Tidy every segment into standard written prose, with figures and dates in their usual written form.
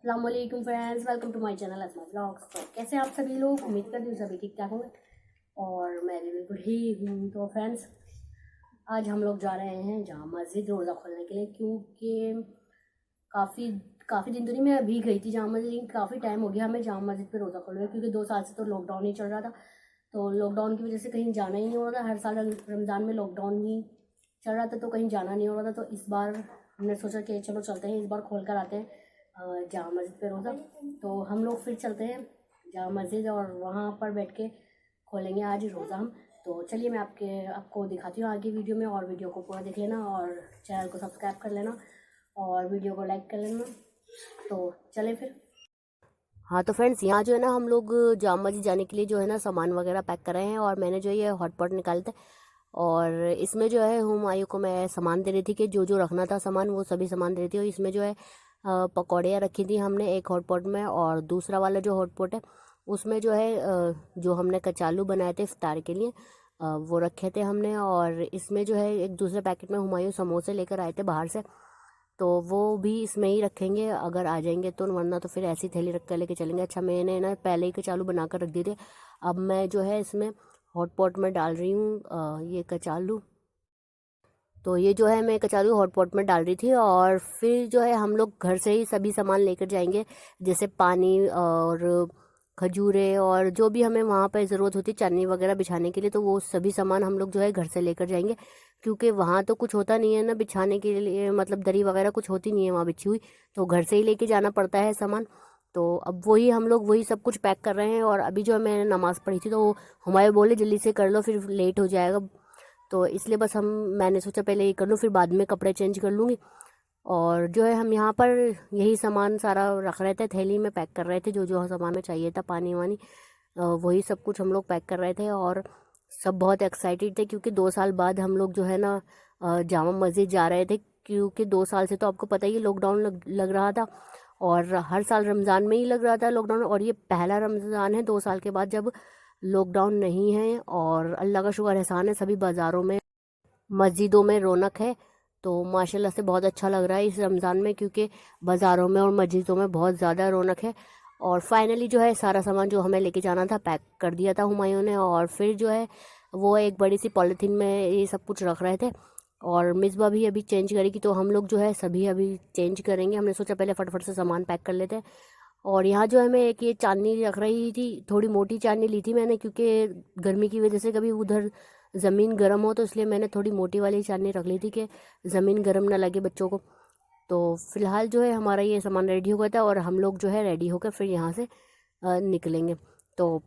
अस्सलामुअलैकुम friends, welcome to my channel Asma blogs. तो कैसे हैं आप सभी लोग? उम्मीद करती हूँ सभी ठीक ठाक होंगे और मैं भी बिल्कुल ही हूँ। तो फ्रेंड्स, आज हम लोग जा रहे हैं जामा मस्जिद रोज़ा खोलने के लिए, क्योंकि काफ़ी काफ़ी दिन तो नहीं, मैं अभी गई थी जामा मस्जिद, लेकिन काफ़ी टाइम हो गया हमें जामा मस्जिद पे रोज़ा खोल रहे, क्योंकि 2 साल से तो लॉकडाउन ही चल रहा था। तो लॉकडाउन की वजह से कहीं जाना ही नहीं हो रहा था। हर साल रमज़ान में लॉकडाउन ही चल रहा था, तो कहीं जाना नहीं हो रहा था। तो इस बार हमने सोचा कि चलो चलते हैं, इस बार खोल कर आते हैं जामा मस्जिद पे रोज़ा। तो हम लोग फिर चलते हैं जामा मस्जिद और वहाँ पर बैठ के खोलेंगे आज रोज़ा हम। तो चलिए मैं आपको दिखाती हूँ आगे वीडियो में, और वीडियो को पूरा देख लेना और चैनल को सब्सक्राइब कर लेना और वीडियो को लाइक कर लेना। तो चलें फिर। हाँ तो फ्रेंड्स, यहाँ जो है ना हम लोग जामा मस्जिद जाने के लिए जो है ना सामान वगैरह पैक कर रहे हैं, और मैंने जो ये हॉटपॉट निकाले थे और इसमें जो है हुमायूं को मैं सामान दे रही थी कि जो जो रखना था सामान वो सभी सामान दे रही थी। और इसमें जो है पकौड़ियाँ रखी थी हमने एक हॉटपॉट में, और दूसरा वाला जो हॉटपॉट है उसमें जो है जो हमने कचालू बनाए थे इफ्तार के लिए वो रखे थे हमने। और इसमें जो है एक दूसरे पैकेट में हुमायूं समोसे लेकर आए थे बाहर से, तो वो भी इसमें ही रखेंगे अगर आ जाएंगे तो, वरना तो फिर ऐसी थैली रख कर लेके चलेंगे। अच्छा, मैंने ना पहले ही कचालू बना कर रख दिए थे। अब मैं जो है इसमें हॉटपॉट में डाल रही हूँ ये कचालू। तो ये जो है मैं कचालू हॉटपॉट में डाल रही थी, और फिर जो है हम लोग घर से ही सभी सामान लेकर जाएंगे, जैसे पानी और खजूरें और जो भी हमें वहाँ पर ज़रूरत होती है चादनी वगैरह बिछाने के लिए, तो वो सभी सामान हम लोग जो है घर से लेकर जाएंगे। क्योंकि वहाँ तो कुछ होता नहीं है ना बिछाने के लिए, मतलब दरी वगैरह कुछ होती नहीं है वहाँ बिछी हुई, तो घर से ही लेके जाना पड़ता है सामान। तो अब वही हम लोग वही सब कुछ पैक कर रहे हैं। और अभी जो मैंने नमाज़ पढ़ी थी तो हमारे बोले जल्दी से कर लो फिर लेट हो जाएगा, तो इसलिए बस मैंने सोचा पहले ये कर लूँ, फिर बाद में कपड़े चेंज कर लूँगी। और जो है हम यहाँ पर यही सामान सारा रख रहे थे, थैली में पैक कर रहे थे जो जो सामान में चाहिए था, पानी वानी वही सब कुछ हम लोग पैक कर रहे थे। और सब बहुत एक्साइटेड थे क्योंकि 2 साल बाद हम लोग जो है ना जामा मस्जिद जा रहे थे, क्योंकि 2 साल से तो आपको पता ही है लॉकडाउन लग रहा था, और हर साल रमज़ान में ही लग रहा था लॉकडाउन, और ये पहला रमज़ान है 2 साल के बाद जब लॉकडाउन नहीं है। और अल्लाह का शुक्र एहसान है, सभी बाज़ारों में मस्जिदों में रौनक है। तो माशाल्लाह से बहुत अच्छा लग रहा है इस रमज़ान में, क्योंकि बाज़ारों में और मस्जिदों में बहुत ज़्यादा रौनक है। और फाइनली जो है सारा सामान जो हमें लेके जाना था पैक कर दिया था हुमायूं ने, और फिर जो है वो एक बड़ी सी पॉलीथीन में ये सब कुछ रख रहे थे। और मिसबा भी अभी चेंज करेगी, तो हम लोग जो है सभी अभी चेंज करेंगे। हमने सोचा पहले फटाफट से सामान पैक कर लेते हैं। और यहाँ जो है मैं एक ये चांदनी रख रही थी, थोड़ी मोटी चांदनी ली थी मैंने, क्योंकि गर्मी की वजह से कभी उधर ज़मीन गर्म हो, तो इसलिए मैंने थोड़ी मोटी वाली चांदनी रख ली थी कि ज़मीन गर्म ना लगे बच्चों को। तो फिलहाल जो है हमारा ये सामान रेडी हो गया था, और हम लोग जो है रेडी होकर फिर यहाँ से निकलेंगे। तो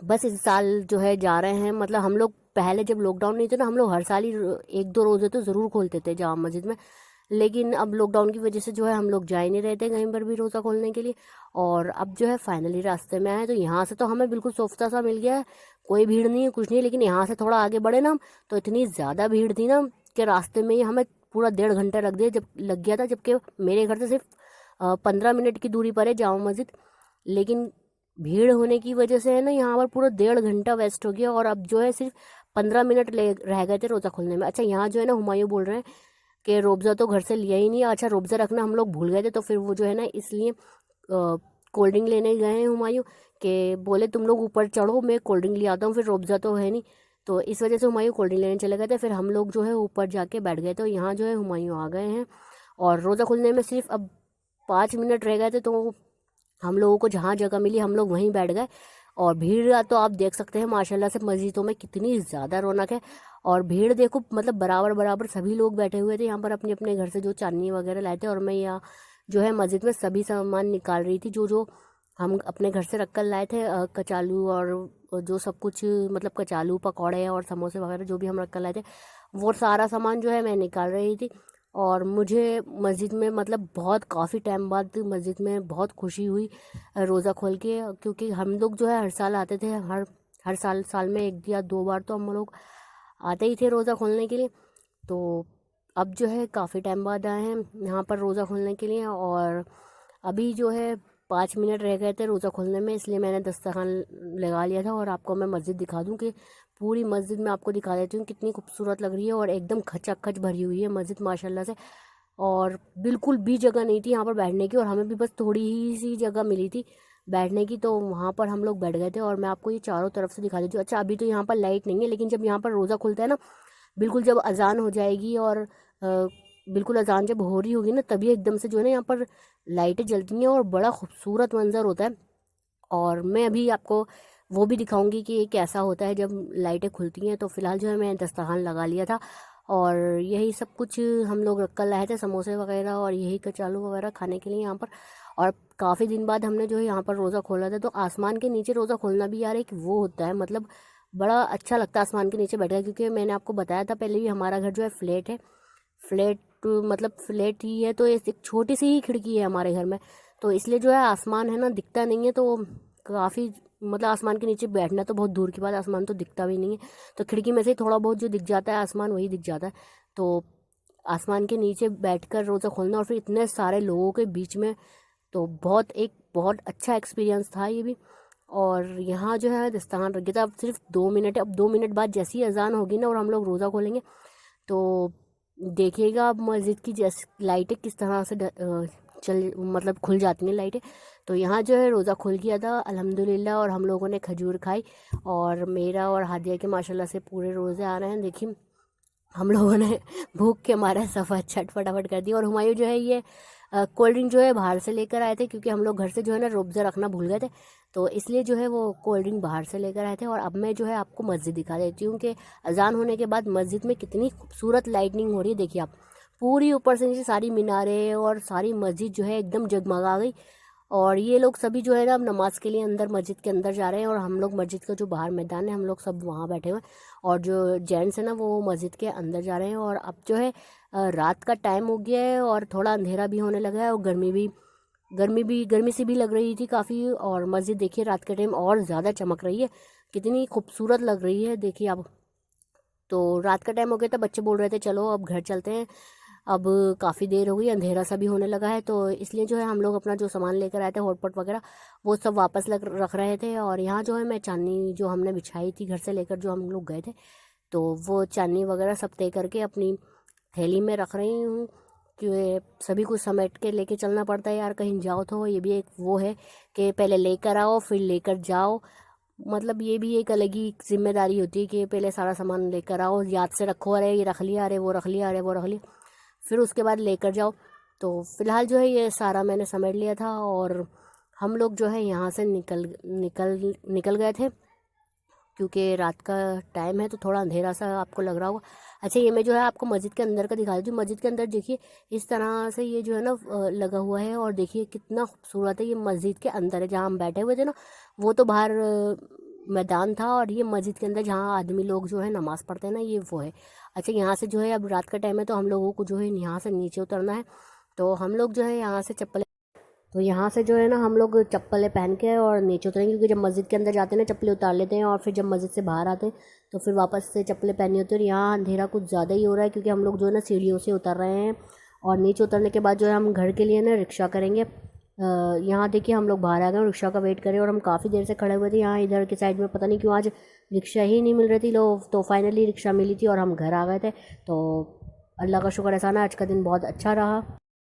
बस इस साल जो है जा रहे हैं, मतलब हम लोग पहले जब लॉकडाउन नहीं थे ना, हम लोग हर साल ही एक दो रोज़े तो ज़रूर खोलते थे जामा मस्जिद में। लेकिन अब लॉकडाउन की वजह से जो है हम लोग जा ही नहीं रहे थे कहीं पर भी रोज़ा खोलने के लिए। और अब जो है फाइनली रास्ते में आए, तो यहाँ से तो हमें बिल्कुल सोफ्ता सा मिल गया है, कोई भीड़ नहीं है कुछ नहीं है। लेकिन यहाँ से थोड़ा आगे बढ़े ना हम, तो इतनी ज़्यादा भीड़ थी ना कि रास्ते में ही हमें पूरा 1.5 घंटा लग गया था, जबकि मेरे घर से सिर्फ 15 मिनट की दूरी पर है जामा मस्जिद। लेकिन भीड़ होने की वजह से है ना यहाँ पर पूरा 1.5 घंटा वेस्ट हो गया, और अब जो है सिर्फ 15 मिनट ले रह गए थे रोज़ा खोलने में। अच्छा, यहाँ जो है ना हुमायूं बोल रहे हैं कि रोब्ज़ा तो घर से लिया ही नहीं। अच्छा, रोब्ज़ा रखना हम लोग भूल गए थे, तो फिर वो जो है ना इसलिए कोल्ड ड्रिंक लेने गए हैं हुमायूं, कि बोले तुम लोग ऊपर चढ़ो मैं कोल्ड ड्रिंक ले आता हूँ, फिर रोब्ज़ा तो है नहीं। तो इस वजह से हुमायूं कोल्ड ड्रिंक लेने चले गए थे, फिर हम लोग जो है ऊपर जाके बैठ गए। तो यहाँ जो है हुमायूं आ गए हैं, और रोज़ा खुलने में सिर्फ अब 5 मिनट रह गए थे, तो हम लोगों को जहाँ जगह मिली हम लोग वहीं बैठ गए। और भीड़ तो आप देख सकते हैं माशाल्लाह से मस्जिदों में कितनी ज़्यादा रौनक है। और भीड़ देखो, मतलब बराबर बराबर सभी लोग बैठे हुए थे यहाँ पर अपने अपने घर से जो चांदनी वगैरह लाए थे। और मैं यहाँ जो है मस्जिद में सभी सामान निकाल रही थी जो जो हम अपने घर से रख कर लाए थे, कचालू और जो सब कुछ, मतलब कचालू पकौड़े और समोसे वगैरह जो भी हम रख कर लाए थे, वो सारा सामान जो है मैं निकाल रही थी। और मुझे मस्जिद में, मतलब बहुत काफ़ी टाइम बाद मस्जिद में बहुत खुशी हुई रोज़ा खोल के, क्योंकि हम लोग जो है हर साल आते थे, हर हर साल में 1 या 2 बार तो हम लोग आते ही थे रोज़ा खोलने के लिए। तो अब जो है काफ़ी टाइम बाद आए हैं यहाँ पर रोज़ा खोलने के लिए। और अभी जो है 5 मिनट रह गए थे रोज़ा खोलने में, इसलिए मैंने दस्तरखान लगा लिया था। और आपको मैं मस्जिद दिखा दूँ कि पूरी मस्जिद में आपको दिखा देती हूँ कितनी खूबसूरत लग रही है, और एकदम खचाखच भरी हुई है मस्जिद माशाल्लाह से। और बिल्कुल भी जगह नहीं थी यहाँ पर बैठने की, और हमें भी बस थोड़ी ही सी जगह मिली थी बैठने की, तो वहाँ पर हम लोग बैठ गए थे। और मैं आपको ये चारों तरफ से दिखा देती हूँ। अच्छा, अभी तो यहाँ पर लाइट नहीं है, लेकिन जब यहाँ पर रोज़ा खुलता है ना, बिल्कुल जब अजान हो जाएगी और बिल्कुल अजान जब हो रही होगी ना, तभी एकदम से जो है ना यहाँ पर लाइटें जलती हैं और बड़ा खूबसूरत मंजर होता है। और मैं अभी आपको वो भी दिखाऊंगी कि ये कैसा होता है जब लाइटें खुलती हैं। तो फिलहाल जो है मैं दस्तरखान लगा लिया था, और यही सब कुछ हम लोग रख कर लाए थे, समोसे वगैरह और यही कचालू वगैरह खाने के लिए यहाँ पर। और काफ़ी दिन बाद हमने जो है यहाँ पर रोज़ा खोला था, तो आसमान के नीचे रोज़ा खोलना भी यार एक वो होता है, मतलब बड़ा अच्छा लगता है आसमान के नीचे बैठ कर। क्योंकि मैंने आपको बताया था पहले भी, हमारा घर जो है फ्लैट है, फ्लैट मतलब फ्लैट ही है, तो एक छोटी सी ही खिड़की है हमारे घर में, तो इसलिए जो है आसमान है ना दिखता नहीं है। तो काफ़ी मतलब आसमान के नीचे बैठना तो बहुत दूर की बात, आसमान तो दिखता भी नहीं है, तो खिड़की में से थोड़ा बहुत जो दिख जाता है आसमान वही दिख जाता है। तो आसमान के नीचे बैठकर रोज़ा खोलना और फिर इतने सारे लोगों के बीच में, तो बहुत अच्छा एक्सपीरियंस था ये भी। और यहाँ जो है दस्तरखान रख गया था, अब सिर्फ 2 मिनट है, अब 2 मिनट बाद जैसी ही अजान होगी ना और हम लोग रोज़ा खोलेंगे, तो देखिएगा अब मस्जिद की जैसे लाइटें किस तरह से चल मतलब खुल जाती हैं लाइटें। तो यहाँ जो है रोज़ा खुल गया था अल्हम्दुलिल्लाह, और हम लोगों ने खजूर खाई, और मेरा और हादिया के माशाल्लाह से पूरे रोज़े आ रहे हैं। देखिए हम लोगों ने भूख के मारे सफ़र छट फटाफट कर दी। और हुमायूं जो है ये कोल्ड ड्रिंक जो है बाहर से लेकर आए थे, क्योंकि हम लोग घर से जो है ना रूअफ़ज़ा रखना भूल गए थे, तो इसलिए जो है वो कोल्ड ड्रिंक बाहर से लेकर आए थे। और अब मैं जो है आपको मस्जिद दिखा देती हूँ कि अजान होने के बाद मस्जिद में कितनी खूबसूरत लाइटनिंग हो रही है। देखिए आप, पूरी ऊपर से नीचे सारी मीनारें और सारी मस्जिद जो है एकदम जगमगा गई। और ये लोग सभी जो है ना अब नमाज के लिए अंदर मस्जिद के अंदर जा रहे हैं, और हम लोग मस्जिद का जो बाहर मैदान है हम लोग सब वहाँ बैठे हुए हैं, और जो जेंट्स है ना वो मस्जिद के अंदर जा रहे हैं। और अब जो है रात का टाइम हो गया है और थोड़ा अंधेरा भी होने लगा है, और गर्मी सी भी लग रही थी काफ़ी। और मस्जिद देखिए रात के टाइम और ज़्यादा चमक रही है, कितनी खूबसूरत लग रही है देखिए आप। तो रात का टाइम हो गया था, बच्चे बोल रहे थे चलो अब घर चलते हैं, अब काफ़ी देर हो गई, अंधेरा सा भी होने लगा है। तो इसलिए जो है हम लोग अपना जो सामान लेकर आए थे हॉटपॉट वगैरह वो सब वापस रख रहे थे। और यहाँ जो है मैं चांदनी जो हमने बिछाई थी घर से लेकर जो हम लोग गए थे, तो वो चांदनी वगैरह सब तय करके अपनी थैली में रख रही हूँ, कि सभी कुछ समेट के लेके चलना पड़ता है यार, कहीं जाओ तो ये भी एक वो है कि पहले लेकर आओ फिर लेकर जाओ, मतलब ये भी एक अलग ही जिम्मेदारी होती है कि पहले सारा सामान लेकर आओ, याद से रखो, अरे ये रख लिया, अरे वो रख लिया, अरे वो रख लिया, फिर उसके बाद लेकर जाओ। तो फिलहाल जो है ये सारा मैंने समेट लिया था, और हम लोग जो है यहाँ से निकल गए थे, क्योंकि रात का टाइम है तो थोड़ा अंधेरा सा आपको लग रहा होगा। अच्छा, ये मैं जो है आपको मस्जिद के अंदर का दिखा देती हूँ। मस्जिद के अंदर देखिए इस तरह से ये जो है ना लगा हुआ है, और देखिए कितना खूबसूरत है। ये मस्जिद के अंदर है जहाँ हम बैठे हुए थे ना, वो तो बाहर मैदान था, और ये मस्जिद के अंदर जहाँ आदमी लोग जो है नमाज़ पढ़ते हैं ना, ये वो है। अच्छा, यहाँ से जो है अब रात का टाइम है तो हम लोगों को जो है यहाँ से नीचे उतरना है, तो हम लोग जो है यहाँ से तो यहाँ से जो है ना हम लोग चप्पलें पहन के और नीचे उतरेंगे, क्योंकि जब मस्जिद के अंदर जाते हैं ना चप्पलें उतार लेते हैं, और फिर जब मस्जिद से बाहर आते हैं तो फिर वापस से चप्पलें पहनी होती है। और यहाँ अंधेरा कुछ ज़्यादा ही हो रहा है, क्योंकि हम लोग जो है ना सीढ़ियों से उतर रहे हैं, और नीचे उतरने के बाद जो है हम घर के लिए ना रिक्शा करेंगे। यहाँ देखिए हम लोग बाहर आ गए, रिक्शा का वेट करें, और हम काफ़ी देर से खड़े हुए थे यहाँ इधर की साइड में, पता नहीं क्यों आज रिक्शा ही नहीं मिल रही थी लोग, तो फाइनली रिक्शा मिली थी और हम घर आ गए थे। तो अल्लाह का शुक्र एहसान है, आज का दिन बहुत अच्छा रहा।